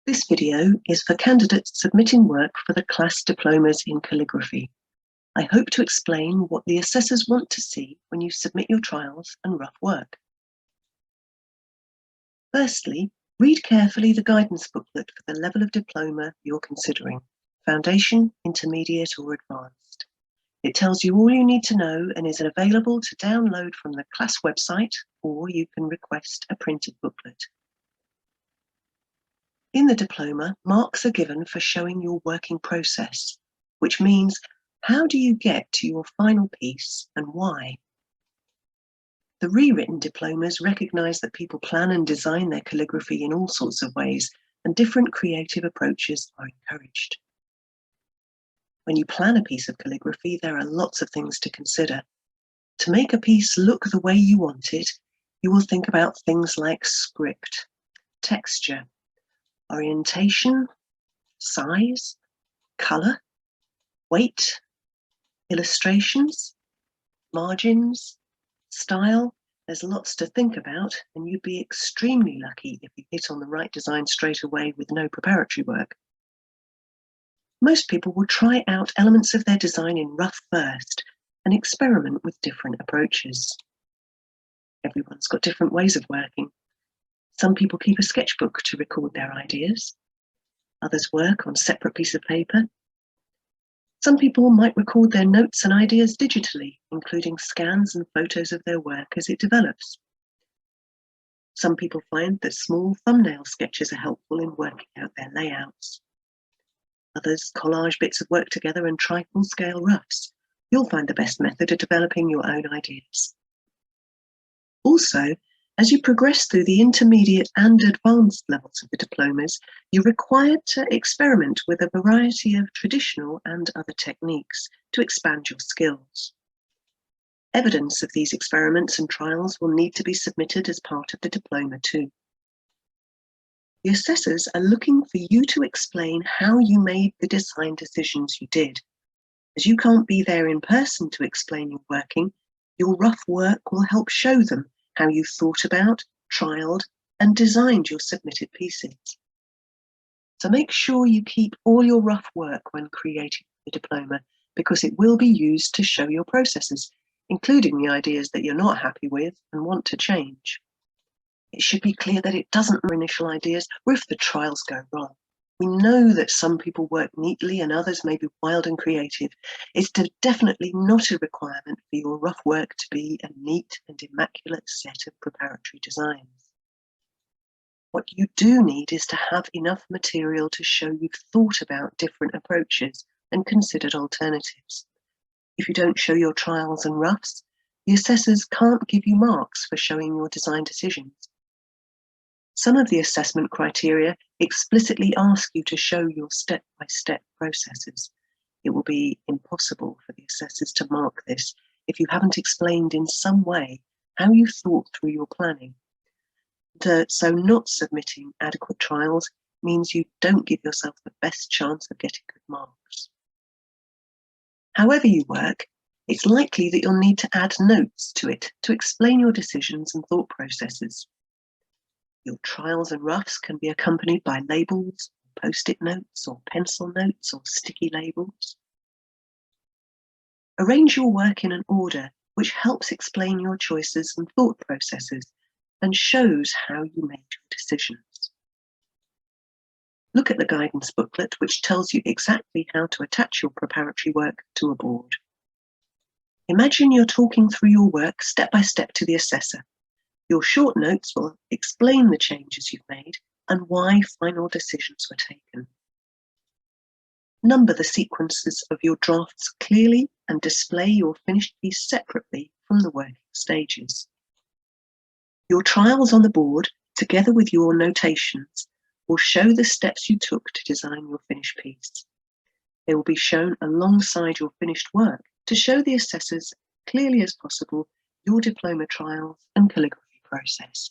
This video is for candidates submitting work for the CLAS diplomas in calligraphy. I hope to explain what the assessors want to see when you submit your trials and rough work. Firstly, read carefully the guidance booklet for the level of diploma you're considering, foundation, intermediate or advanced. It tells you all you need to know and is available to download from the CLAS website, or you can request a printed booklet. In the diploma, marks are given for showing your working process, which means how do you get to your final piece and why? The rewritten diplomas recognise that people plan and design their calligraphy in all sorts of ways, and different creative approaches are encouraged. When you plan a piece of calligraphy, there are lots of things to consider. To make a piece look the way you want it, you will think about things like script, texture, orientation, size, colour, weight, illustrations, margins, style. There's lots to think about, and you'd be extremely lucky if you hit on the right design straight away with no preparatory work. Most people will try out elements of their design in rough first and experiment with different approaches. Everyone's got different ways of working. Some people keep a sketchbook to record their ideas. Others work on separate pieces of paper. Some people might record their notes and ideas digitally, including scans and photos of their work as it develops. Some people find that small thumbnail sketches are helpful in working out their layouts. Others collage bits of work together and try full-scale roughs. You'll find the best method of developing your own ideas. Also, as you progress through the intermediate and advanced levels of the diplomas, you're required to experiment with a variety of traditional and other techniques to expand your skills. Evidence of these experiments and trials will need to be submitted as part of the diploma too. The assessors are looking for you to explain how you made the design decisions you did. As you can't be there in person to explain your working, your rough work will help show them how you thought about, trialed, and designed your submitted pieces. So make sure you keep all your rough work when creating the diploma, because it will be used to show your processes, including the ideas that you're not happy with and want to change. It should be clear that it doesn't matter initial ideas or if the trials go wrong. We know that some people work neatly and others may be wild and creative. It's definitely not a requirement for your rough work to be a neat and immaculate set of preparatory designs. What you do need is to have enough material to show you've thought about different approaches and considered alternatives. If you don't show your trials and roughs, the assessors can't give you marks for showing your design decisions. Some of the assessment criteria explicitly ask you to show your step-by-step processes. It will be impossible for the assessors to mark this if you haven't explained in some way how you thought through your planning. So not submitting adequate trials means you don't give yourself the best chance of getting good marks. However you work, it's likely that you'll need to add notes to it to explain your decisions and thought processes. Your trials and roughs can be accompanied by labels, post-it notes, or pencil notes, or sticky labels. Arrange your work in an order which helps explain your choices and thought processes and shows how you made your decisions. Look at the guidance booklet, which tells you exactly how to attach your preparatory work to a board. Imagine you're talking through your work step by step to the assessor. Your short notes will explain the changes you've made and why final decisions were taken. Number the sequences of your drafts clearly and display your finished piece separately from the working stages. Your trials on the board, together with your notations, will show the steps you took to design your finished piece. They will be shown alongside your finished work to show the assessors clearly as possible your diploma trials and calligraphy process.